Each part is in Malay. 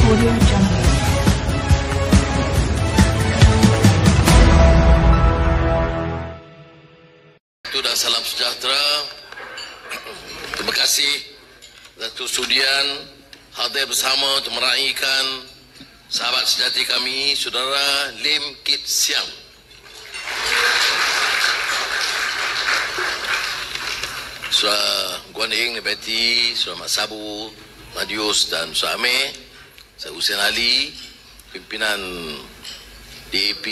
Audio Jungle. Dan salam sejahtera. Terima kasih Datuk Sudian hadir bersama untuk meraihkan sahabat sejati kami, Saudara Lim Kit Siang. Saudara Guan Ing, Nebeti, Saudara Mat Sabu, Madius dan Saudara Amir, Saudara Hussein Ali, pimpinan DAP,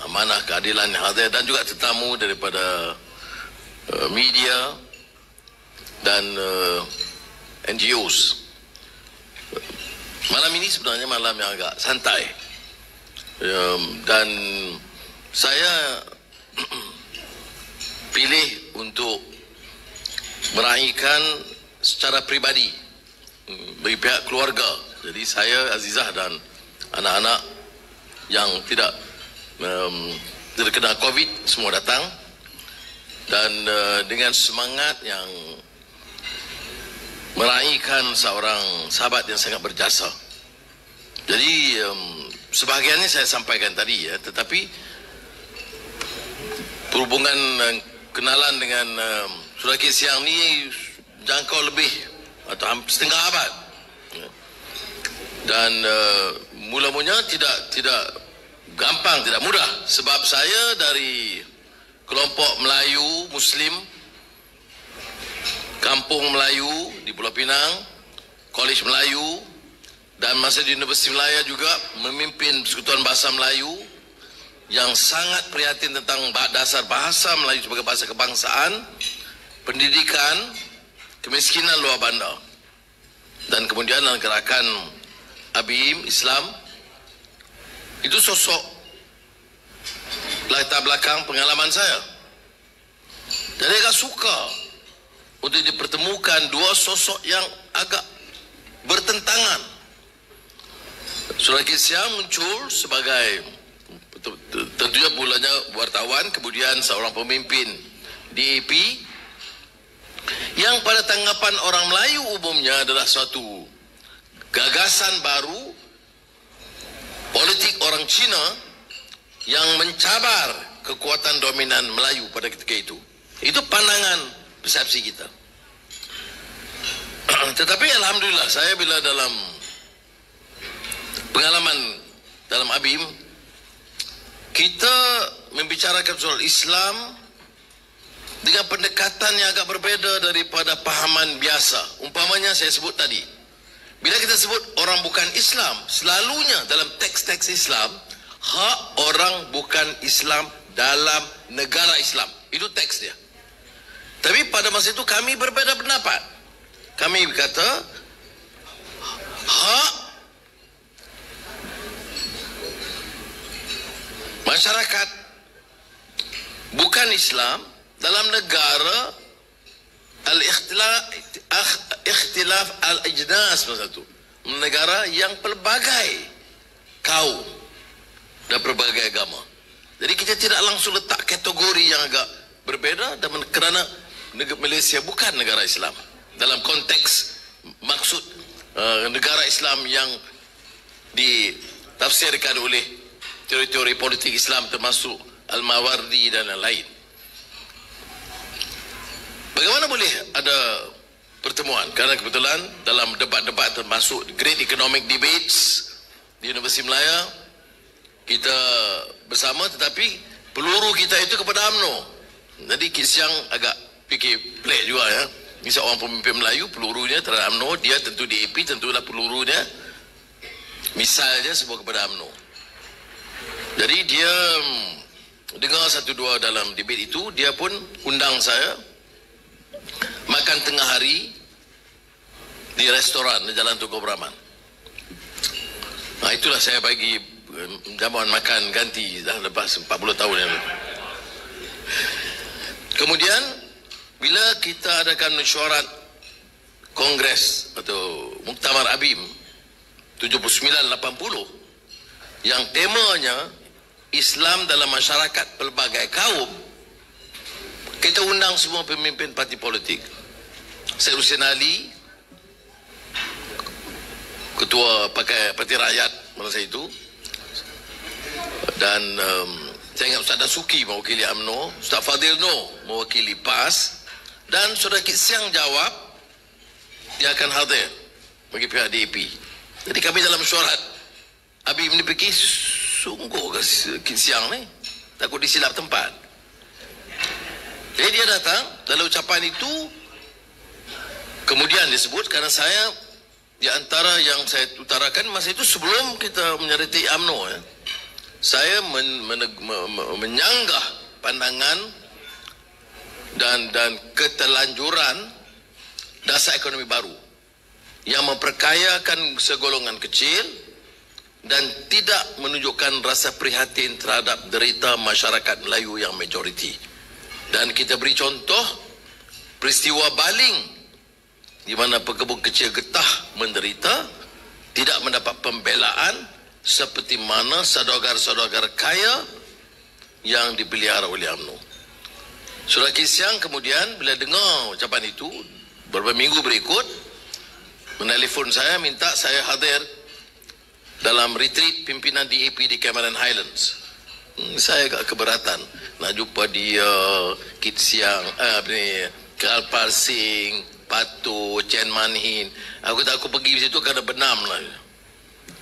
Amanah Keadilan yang hadir, dan juga tetamu daripada media dan NGOs. Malam ini sebenarnya malam yang agak santai, dan saya pilih untuk meraihkan secara pribadi bagi pihak keluarga. Jadi saya, Azizah dan anak-anak yang tidak terkena COVID semua datang, dan dengan semangat yang meraihkan seorang sahabat yang sangat berjasa. Jadi sebahagiannya saya sampaikan tadi ya, tetapi perhubungan kenalan dengan Saudara Kit Siang ni jangkau lebih atau hampir setengah abad, dan mula-mulanya tidak gampang, tidak mudah, sebab saya dari kelompok Melayu Muslim, Kampung Melayu di Pulau Pinang, Kolej Melayu, dan masa di Universiti Melaya juga memimpin Persekutuan Bahasa Melayu yang sangat prihatin tentang dasar bahasa Melayu sebagai bahasa kebangsaan, pendidikan, kemiskinan luar bandar. Dan kemudian dalam gerakan ABIM Islam, itu sosok latar belakang pengalaman saya. Jadi agak suka untuk dipertemukan dua sosok yang agak bertentangan. Saudara Kit Siang muncul sebagai tentunya mulanya wartawan, kemudian seorang pemimpin DAP yang pada tanggapan orang Melayu umumnya adalah suatu gagasan baru politik orang Cina yang mencabar kekuatan dominan Melayu pada ketika itu. Itu pandangan persepsi kita. Tetapi alhamdulillah, saya bila dalam pengalaman dalam ABIM, kita membicarakan soal Islam dengan pendekatan yang agak berbeza daripada pahaman biasa. Umpamanya saya sebut tadi, bila kita sebut orang bukan Islam, selalunya dalam teks-teks Islam, hak orang bukan Islam dalam negara Islam. Itu teks dia. Tapi pada masa itu kami berbeza pendapat. Kami berkata, hak masyarakat bukan Islam dalam negara al-ikhtilaf al-ajnas, masa itu negara yang pelbagai kaum dan berbagai agama. Jadi kita tidak langsung letak kategori yang agak berbeza, dan kerana Malaysia bukan negara Islam dalam konteks maksud negara Islam yang ditafsirkan oleh teori-teori politik Islam termasuk Al-Mawardi dan lain-lain. Bagaimana boleh ada pertemuan? Karena kebetulan dalam debat-debat termasuk Great Economic Debates di Universiti Melaya, kita bersama, tetapi peluru kita itu kepada UMNO. Jadi Kit Siang agak fikir pelik juga ya. Ini seorang pemimpin Melayu, pelurunya terhadap UMNO, dia tentu DAP, tentulah pelurunya misalnya sebuah kepada UMNO. Jadi dia dengar satu dua dalam debate itu, dia pun undang saya makan tengah hari di restoran di Jalan Tunku Abdul Rahman. Nah, itulah saya bagi jamuan makan ganti dah lepas 40 tahun yang lalu. Kemudian bila kita adakan mesyuarat kongres atau muktamar ABIM 79-80 yang temanya Islam dalam masyarakat pelbagai kaum, kita undang semua pemimpin parti politik. Syed Hussein Ali, ketua Parti Rakyat masa itu, dan saya ingat Ustaz Dasuki mewakili UMNO, Ustaz Fadil Noh mewakili PAS, dan Saudara Kit Siang jawab dia akan hadir bagi pihak DAP. Jadi kami dalam mesyuarat, Habib ni fikir sungguh ke Kit Siang ni, takut disilap tempat. Jadi dia datang, dalam ucapan itu kemudian disebut, kerana saya di antara yang saya utarakan masa itu sebelum kita menyertai UMNO, saya menyanggah pandangan dan keterlanjuran dasar ekonomi baru yang memperkayakan segolongan kecil dan tidak menunjukkan rasa prihatin terhadap derita masyarakat Melayu yang majoriti. Dan kita beri contoh peristiwa baling di mana pekebun kecil getah menderita, tidak mendapat pembelaan seperti mana saudagar-saudagar kaya yang dipelihara oleh UMNO. Saudara Kit Siang kemudian bila dengar ucapan itu, beberapa minggu berikut menelefon saya, minta saya hadir dalam retreat pimpinan DAP di Cameron Highlands. Saya agak keberatan nak jumpa dia, Kit Siang, Karpal Singh, Patu, Chen Manhin. Aku tak pergi di situ kerana benam lah.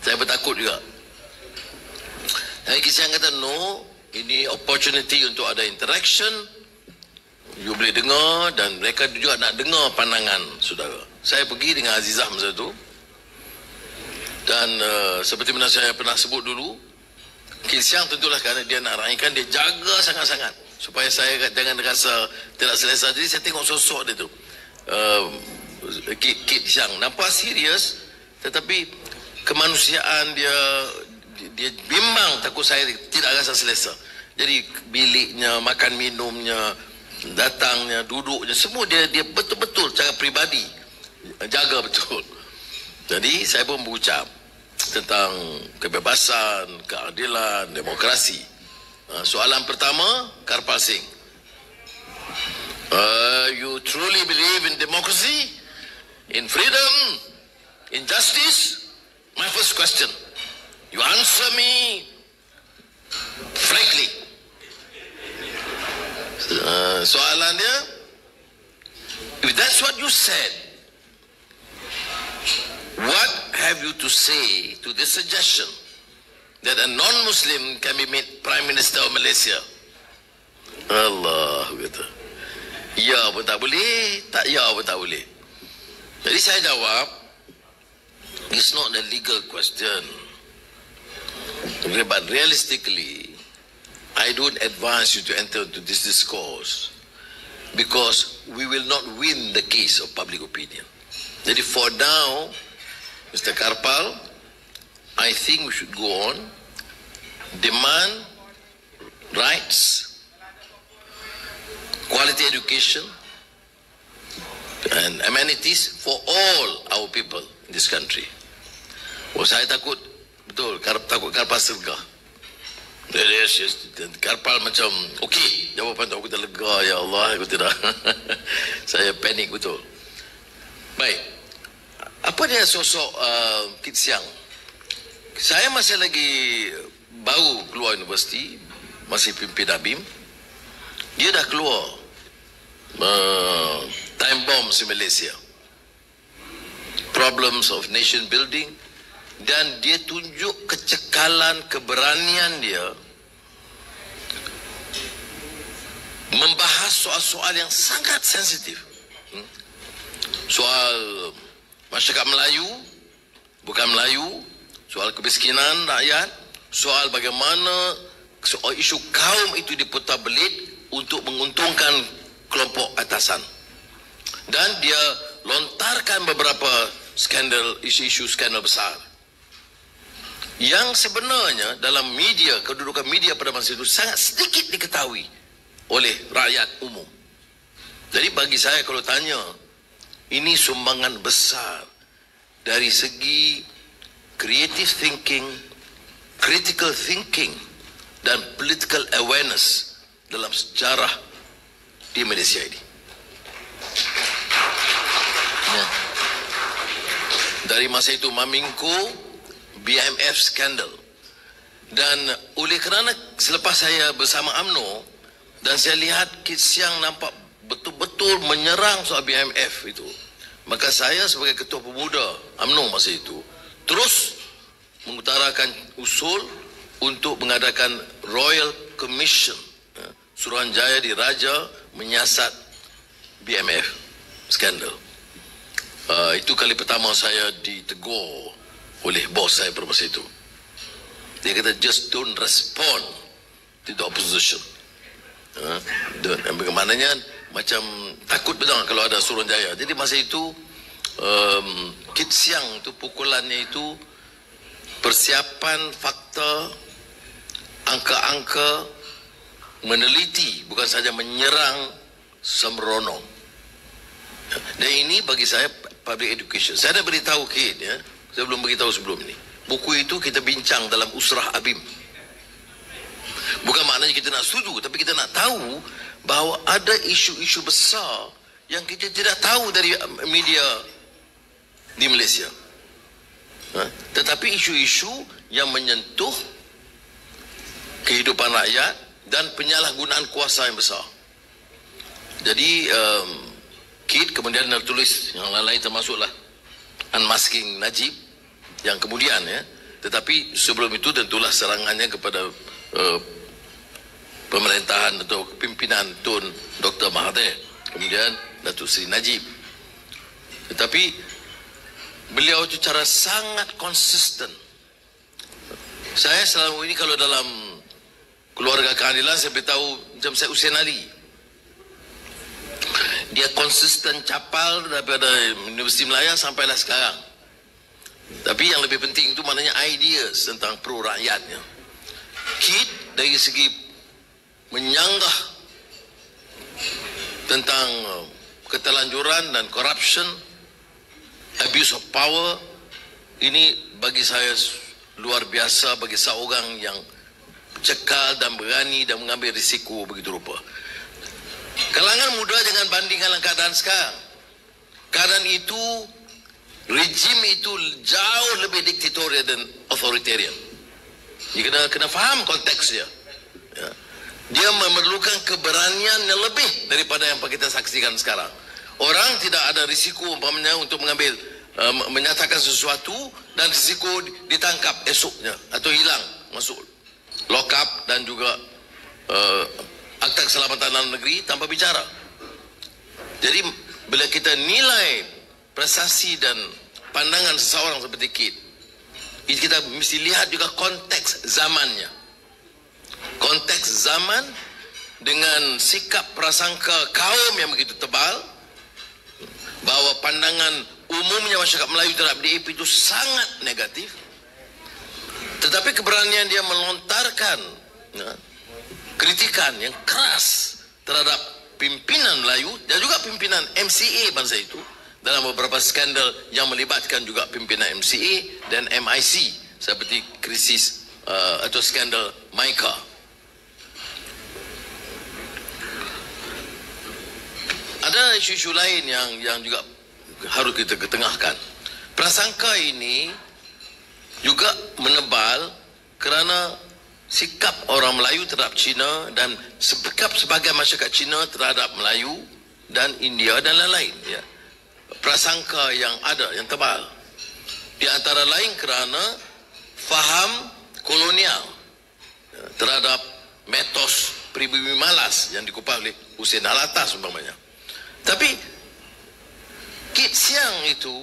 Saya bertakut juga. Jadi Kit Siang kata, no, ini opportunity untuk ada interaction. You boleh dengar, dan mereka juga nak dengar pandangan saudara. Saya pergi dengan Azizah masa itu. Dan seperti mana saya pernah sebut dulu, Kit Siang tentulah kerana dia nak raikan, dia jaga sangat-sangat supaya saya jangan rasa tidak selesa. Jadi saya tengok sosok dia tu, Kit Siang nampak serius, tetapi kemanusiaan dia bimbang, takut saya tidak rasa selesa. Jadi biliknya, makan minumnya, datangnya, duduknya, semua dia betul-betul cara peribadi jaga betul. Jadi saya pun berucap tentang kebebasan, keadilan, demokrasi. Soalan pertama, Karpal Singh, you truly believe in democracy, in freedom, in justice? My first question, you answer me frankly. Soalan dia, if that's what you said, what have you to say to this suggestion that a non-Muslim can be made Prime Minister of Malaysia? Allah kata, ya pun tak boleh, tak ya pun tak boleh. Jadi saya jawab, it's not a legal question, but realistically, I don't advise you to enter into this discourse because we will not win the case of public opinion. Jadi for now, Mr. Karpal, I think we should go on, demand rights, quality education, and amenities for all our people in this country. Oh, saya takut, betul, takut Karpal sergah. Yes. Karpal macam, okey, jawapan tu aku tak lega, ya Allah, aku tidak. Saya panik betul. Baik, apa dia sosok Kit Siang? Saya masih lagi baru keluar universiti, masih pimpin ABIM. Dia dah keluar time bombs di Malaysia, problems of nation building, dan dia tunjuk kecekalan, keberanian dia membahas soal-soal yang sangat sensitif. Soal masyarakat Melayu, bukan Melayu, soal kemiskinan rakyat, soal bagaimana soal isu kaum itu diputar belit untuk menguntungkan kelompok atasan. Dan dia lontarkan beberapa skandal, isu-isu skandal besar yang sebenarnya dalam media, kedudukan media pada masa itu sangat sedikit diketahui oleh rakyat umum. Jadi bagi saya, kalau tanya, ini sumbangan besar dari segi creative thinking, critical thinking, dan political awareness dalam sejarah di Malaysia ini. Ya. Dari masa itu Mamingko, BMF skandal. Dan oleh kerana selepas saya bersama UMNO dan saya lihat Kit Siang nampak betul-betul menyerang soal BMF itu, maka saya sebagai ketua pemuda UMNO masa itu terus mengutarakan usul untuk mengadakan Royal Commission, Suruhanjaya Diraja menyiasat BMF skandal. Itu kali pertama saya ditegur oleh bos saya pada masa itu. Dia kata, just don't respond to the opposition. Bagaimananya macam takut betul kalau ada Suruhanjaya. Jadi masa itu Kit Siang itu pukulannya itu persiapan fakta, angka-angka, meneliti, bukan saja menyerang sembrono. Dan ini bagi saya public education. Saya dah beritahu Kit, ya. Saya belum beritahu sebelum ini. Buku itu kita bincang dalam Usrah Abim. Bukan maknanya kita nak setuju, tapi kita nak tahu bahawa ada isu-isu besar yang kita tidak tahu dari media di Malaysia. Tetapi isu-isu yang menyentuh kehidupan rakyat dan penyalahgunaan kuasa yang besar. Jadi Kit kemudian tertulis yang lain-lain termasuklah Unmasking Najib yang kemudian, ya. Tetapi sebelum itu tentulah serangannya kepada pemerintahan atau pimpinan Tun Dr. Mahathir, kemudian Datuk Seri Najib. Tetapi beliau itu cara sangat konsisten. Saya selama ini kalau dalam keluarga keadilan saya beritahu macam saya Hussein Ali. Dia konsisten capal daripada Universiti Melaya sampailah sekarang. Tapi yang lebih penting itu maknanya ideas tentang pro rakyatnya. Kit dari segi menyanggah tentang ketelanjuran dan corruption, abuse of power, ini bagi saya luar biasa bagi seorang yang cekal dan berani dan mengambil risiko begitu rupa. Kalangan muda jangan bandingkan dengan keadaan sekarang. Keadaan itu, rejim itu jauh lebih diktatorial dan authoritarian. Dia kena faham konteksnya. Ya. Dia memerlukan keberanian yang lebih daripada yang kita saksikan sekarang. Orang tidak ada risiko umpamanya untuk mengambil menyatakan sesuatu dan risiko ditangkap esoknya atau hilang masuk lock up dan juga Akta Keselamatan Dalam Negeri tanpa bicara. Jadi bila kita nilai prestasi dan pandangan seseorang seperti Kit, kita mesti lihat juga konteks zamannya. Konteks zaman dengan sikap prasangka kaum yang begitu tebal bahawa pandangan umumnya masyarakat Melayu terhadap DAP itu sangat negatif, tetapi keberanian dia melontarkan kritikan yang keras terhadap pimpinan Melayu dan juga pimpinan MCA bangsa itu dalam beberapa skandal yang melibatkan juga pimpinan MCA dan MIC seperti krisis atau skandal Maika. Ada isu-isu lain yang juga harus kita ketengahkan. Prasangka ini juga menebal kerana sikap orang Melayu terhadap Cina dan sikap sebagai masyarakat Cina terhadap Melayu dan India dan lain-lain, ya. Prasangka yang ada, yang tebal. Di antara lain kerana faham kolonial, ya, terhadap metos pribumi malas yang dikupas oleh Hussein Alatas umpamanya. Tapi Kit Siang itu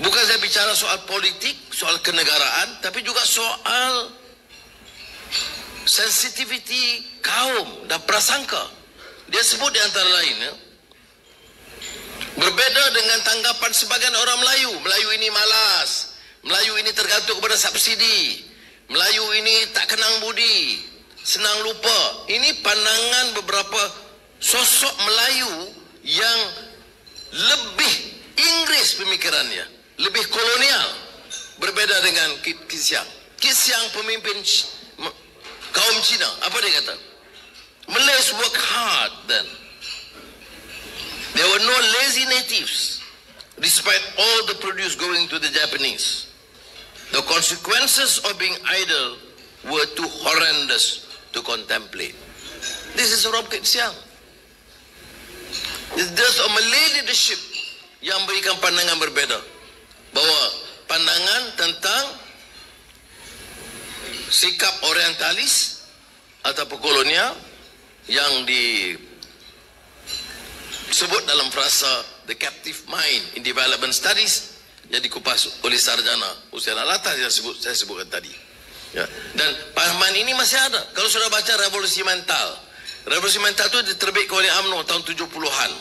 bukan saya bicara soal politik, soal kenegaraan, tapi juga soal sensitivity kaum dan prasangka. Dia sebut di antara lain, ya, berbeda dengan tanggapan sebagian orang Melayu. Melayu ini malas, Melayu ini tergantung kepada subsidi, Melayu ini tak kenang budi, senang lupa. Ini pandangan beberapa sosok Melayu yang lebih Inggris pemikirannya, lebih kolonial, berbeda dengan Kit Siang. Kit Siang pemimpin kaum Cina, apa dia kata? Malays work hard then. There were no lazy natives. despite all the produce going to the Japanese. The consequences of being idle were too horrendous to contemplate. This is Rob Kit Siang. There's a Malay leadership yang berikan pandangan berbeza, bahwa pandangan tentang sikap orientalis atau kolonial yang disebut dalam frasa the captive mind in development studies yang dikupas oleh sarjana usia atas yang saya sebutkan tadi. Ya. Dan pahaman ini masih ada. Kalau sudah baca Revolusi Mental itu diterbitkan oleh UMNO tahun 70-an,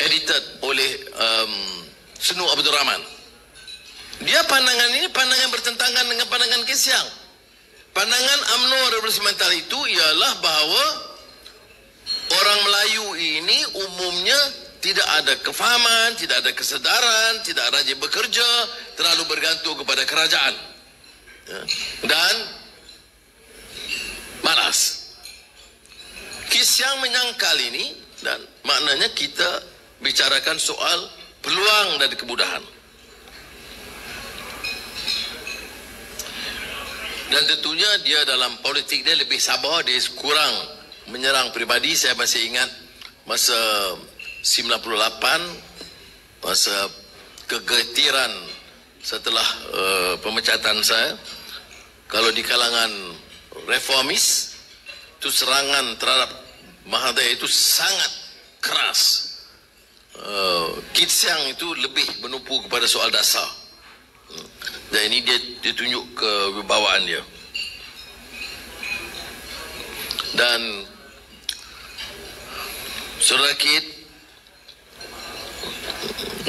edited oleh Senu Abdul Rahman. Dia pandangan ini pandangan bertentangan dengan pandangan Kit Siang. Pandangan UMNO Revolusi Mental itu ialah bahawa orang Melayu ini umumnya tidak ada kefahaman, tidak ada kesedaran, tidak rajin bekerja, terlalu bergantung kepada kerajaan, ya, dan malas. Kit Siang menyangkal ini, dan maknanya kita bicarakan soal peluang dan kemudahan. Dan tentunya dia dalam politik dia lebih sabar, dia kurang menyerang pribadi. Saya masih ingat masa 98, masa kegetiran setelah pemecatan saya, kalau di kalangan reformis itu serangan terhadap Mahathir itu sangat keras. Kit Siang itu lebih menumpu kepada soal dasar, dan ini dia tunjuk kewibawaan dia. Dan Saudara Kit,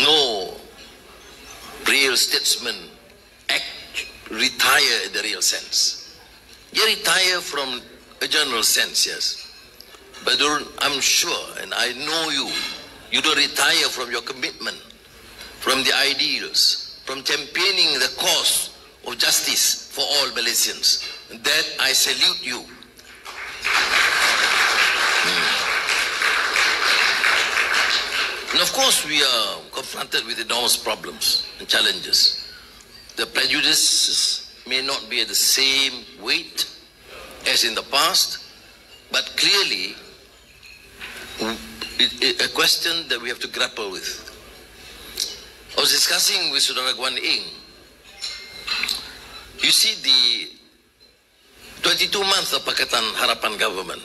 no real statesman retire in the real sense. You retire from a general sense, yes. But I'm sure, and I know you don't retire from your commitment, from the ideals, from championing the cause of justice for all Malaysians. That I salute you. And of course, we are confronted with enormous problems and challenges. The prejudices may not be at the same weight as in the past, but clearly a question that we have to grapple with. I was discussing with Saudara Guan Eng. You see, the 22 months of Pakatan Harapan government,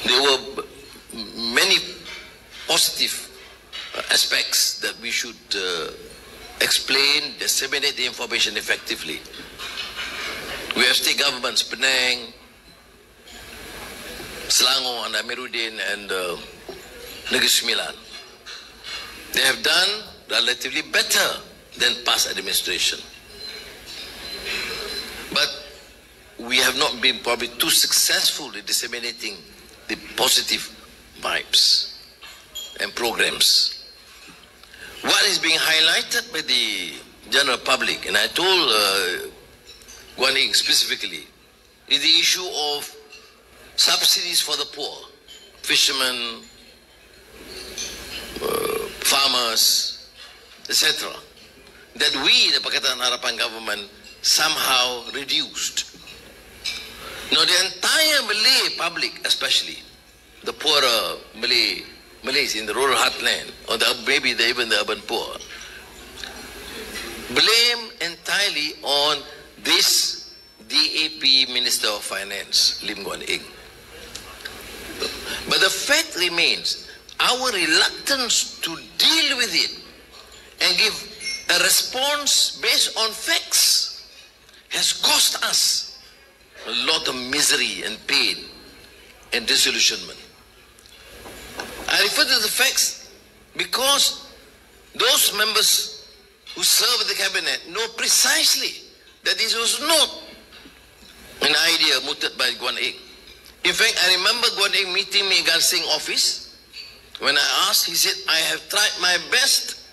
there were many positive aspects that we should explain, disseminate the information effectively. We have state governments, Penang, Selangor and Amiruddin and Negeri Sembilan. They have done relatively better than past administration. But we have not been probably too successful in disseminating the positive vibes and programs. What is being highlighted by the general public, and I told Guan Eng specifically, is the issue of subsidies for the poor, fishermen, farmers, etc. That we, the Pakatan Harapan government, somehow reduced. Now the entire Malay public, especially the poorer Malays in the rural heartland, or maybe even the urban poor, blame entirely on this DAP Minister of Finance, Lim Guan Eng. But the fact remains, our reluctance to deal with it and give a response based on facts has cost us a lot of misery and pain and disillusionment. I refer to the facts because those members who serve the cabinet know precisely that this was not an idea mooted by Guan Eng. In fact, I remember Guan Eng meeting me in Gan Seng office. When I asked, he said, I have tried my best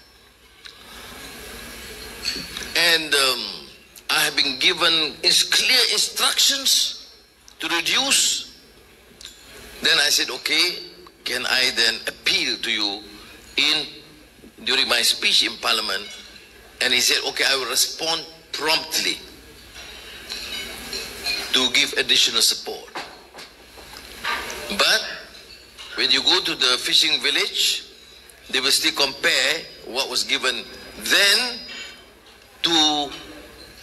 and I have been given clear instructions to reduce. Then I said, okay, can I then appeal to you in during my speech in Parliament, and he said, okay, I will respond promptly to give additional support. But when you go to the fishing village, they will still compare what was given then to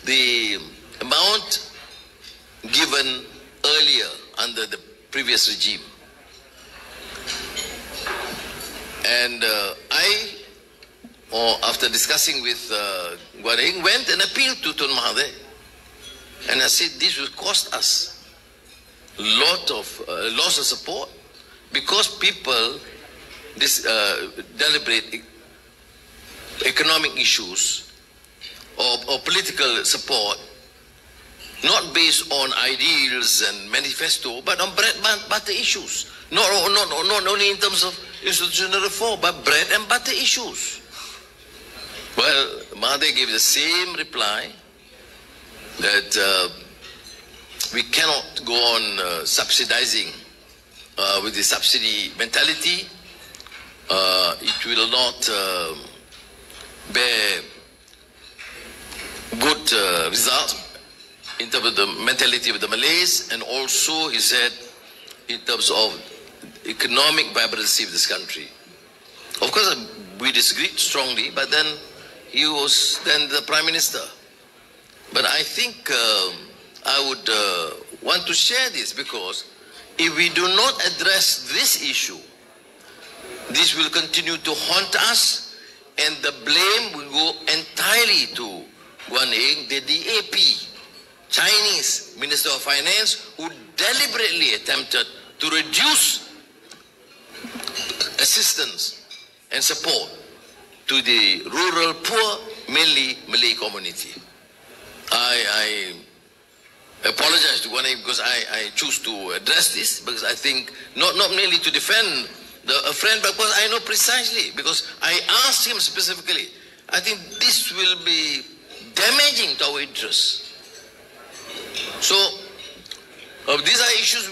the amount given earlier under the previous regime. And after discussing with Guan Eng, went and appealed to Tun Mahathir. And I said, this will cost us a lot of loss of support, because people deliberate economic issues or political support not based on ideals and manifesto, but on bread and butter issues. Not only in terms of institutional reform, but bread and butter issues. Well, Mahathir gave the same reply, that we cannot go on subsidizing with the subsidy mentality. It will not bear good results in terms of the mentality of the Malays, and also, he said, in terms of economic vibrancy of this country. Of course, we disagreed strongly, but then he was then the Prime Minister. But I think I would want to share this, because if we do not address this issue, this will continue to haunt us, and the blame will go entirely to Guan Eng, the DAP, Chinese Minister of Finance, who deliberately attempted to reduce assistance and support to the rural poor, mainly Malay community. I apologize to Guan Eng because I choose to address this, because I think not merely to defend a friend, but because I know precisely, because I asked him specifically. I think this will be damaging to our interests. So these are issues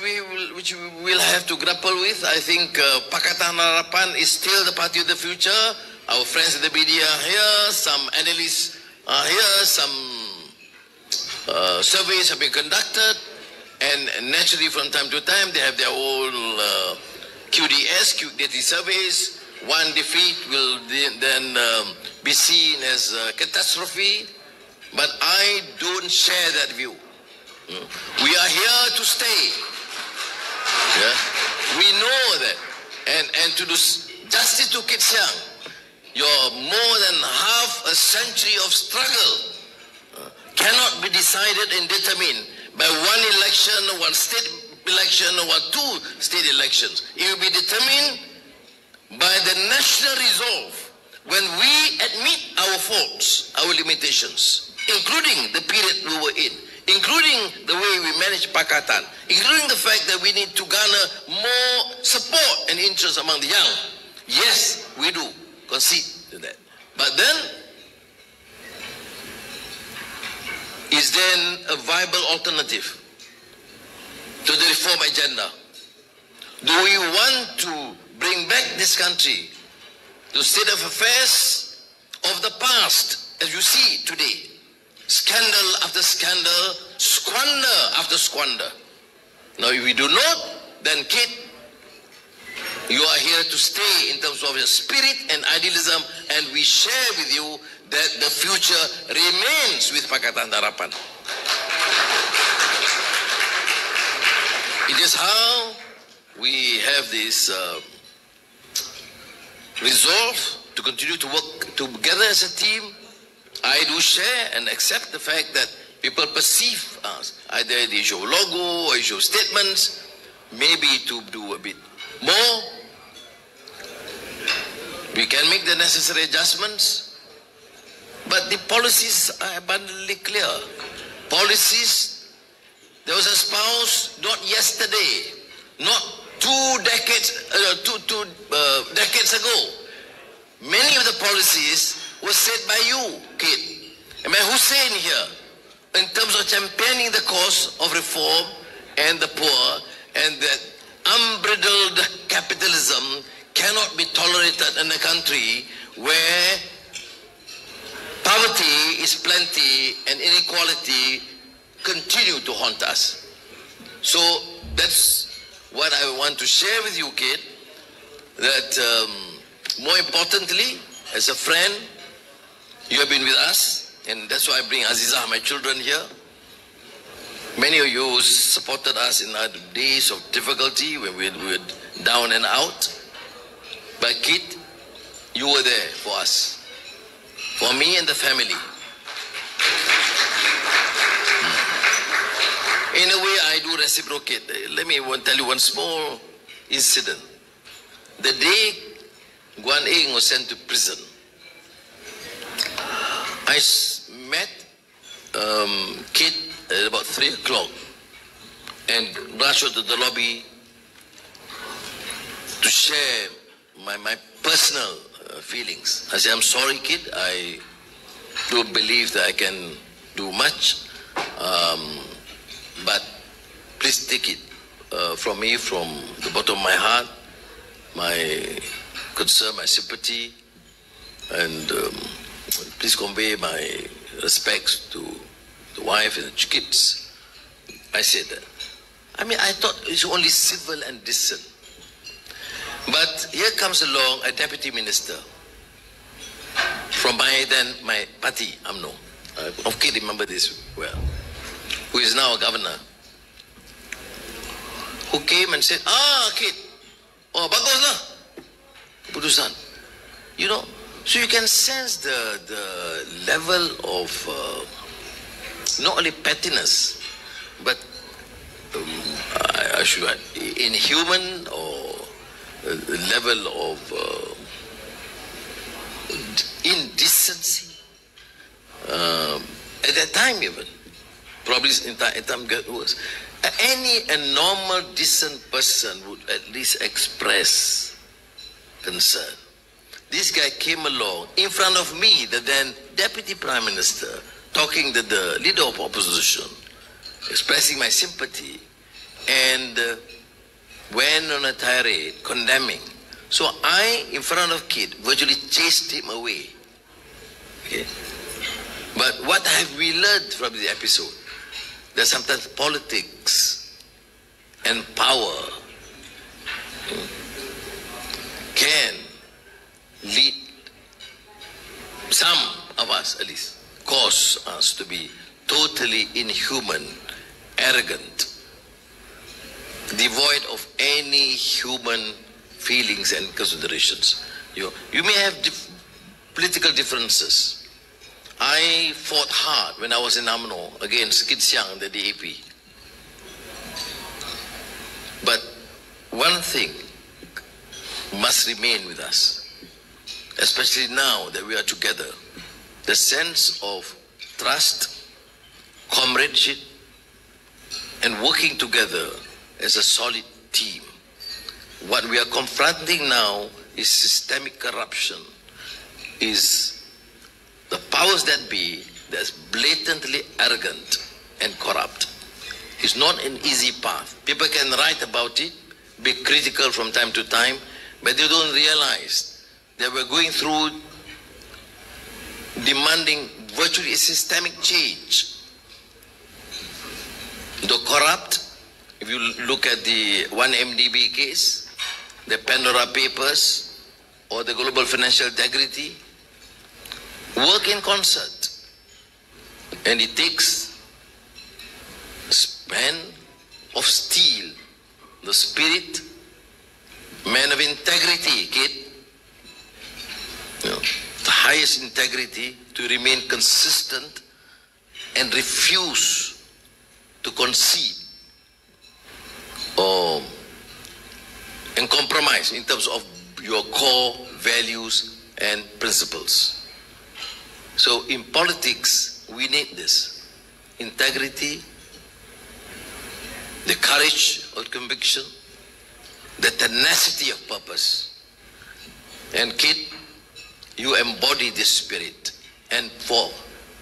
which we will have to grapple with. I think Pakatan Harapan is still the party of the future. Our friends at the media are here, some analysts are here, some surveys have been conducted, and naturally from time to time they have their own QDS, QDT surveys. One defeat will then be seen as a catastrophe, but I don't share that view. We are here to stay. Yeah? We know that. And to do justice to Kit Siang, your more than half a century of struggle cannot be decided and determined by one election, one state election, or two state elections. It will be determined by the national resolve when we admit our faults, our limitations, including the period we were in, including the way we manage Pakatan, including the fact that we need to garner more support and interest among the young. Yes, we do concede to that. But then, is then a viable alternative to the reform agenda? Do we want to bring back this country to the state of affairs of the past, as you see today? Scandal after scandal, squander after squander. Now, if we do not, then Kit, you are here to stay in terms of your spirit and idealism, and we share with you that the future remains with Pakatan Harapan. It is how we have this resolve to continue to work together as a team. I do share and accept the fact that people perceive us, either the issue of logo or issue of statements, maybe to do a bit more. We can make the necessary adjustments, but the policies are abundantly clear. Policies that was espoused not yesterday, not two decades ago. Many of the policies were said by you, Kit, and by Hussein here, in terms of championing the cause of reform and the poor, and that unbridled capitalism cannot be tolerated in a country where is plenty and inequality continue to haunt us. So that's what I want to share with you, kid, that more importantly, as a friend, you have been with us, and that's why I bring Azizah, my children, here. Many of you supported us in our days of difficulty when we were down and out. But kid, you were there for us, for me and the family. In a way, I do reciprocate. Let me tell you one small incident. The day Guan Eng was sent to prison, I met Kit at about 3 o'clock and rushed to the lobby to share my personal feelings. I said, I'm sorry, Kit, I don't believe that I can do much, but please take it from me, from the bottom of my heart, my concern, my sympathy, and please convey my respects to the wife and the kids. I said that. I mean, I thought it's only civil and decent. But here comes along a deputy minister from my party, UMNO. Okay, remember this well. Who is now a governor, who came and said, kid, oh, bagus lah, putusan. You know, so you can sense the level of not only pettiness, but I should add, inhuman or level of indecency. At that time even, probably in time get worse. Any normal, decent person would at least express concern. This guy came along in front of me, the then Deputy Prime Minister, talking to the leader of opposition, expressing my sympathy, and went on a tirade condemning. So I, in front of Kid, virtually chased him away. Okay? But what have we learned from this episode? That sometimes politics and power can lead some of us, at least, cause us to be totally inhuman, arrogant, devoid of any human feelings and considerations. You may have political differences. I fought hard when I was in UMNO against Kit Siang, the DAP. But one thing must remain with us, especially now that we are together, the sense of trust, comradeship, and working together as a solid team. What we are confronting now is systemic corruption, is the powers that be that's blatantly arrogant and corrupt. It's not an easy path. People can write about it, be critical from time to time, but they don't realize that we're going through demanding virtually a systemic change. The corrupt, if you look at the 1MDB case, the Pandora Papers, or the Global Financial Integrity, work in concert. And it takes man of steel, the spirit, man of integrity, kid, the highest integrity, to remain consistent and refuse to concede and compromise in terms of your core values and principles. So in politics, we need this integrity, the courage of conviction, the tenacity of purpose. And Kid, you embody this spirit. And for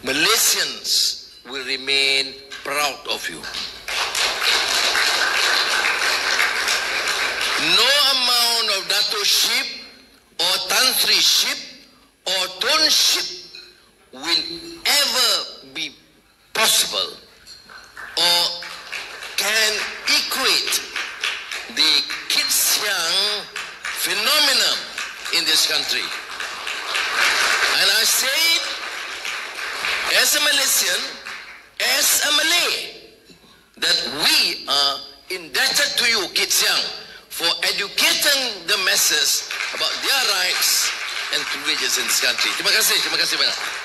Malaysians will remain proud of you. No amount of dato-ship or tantri-ship or tonship will ever this country. And I say it as a Malaysian, as a Malay, that we are indebted to you, Kit Siang, for educating the masses about their rights and privileges in this country. Terima kasih banyak.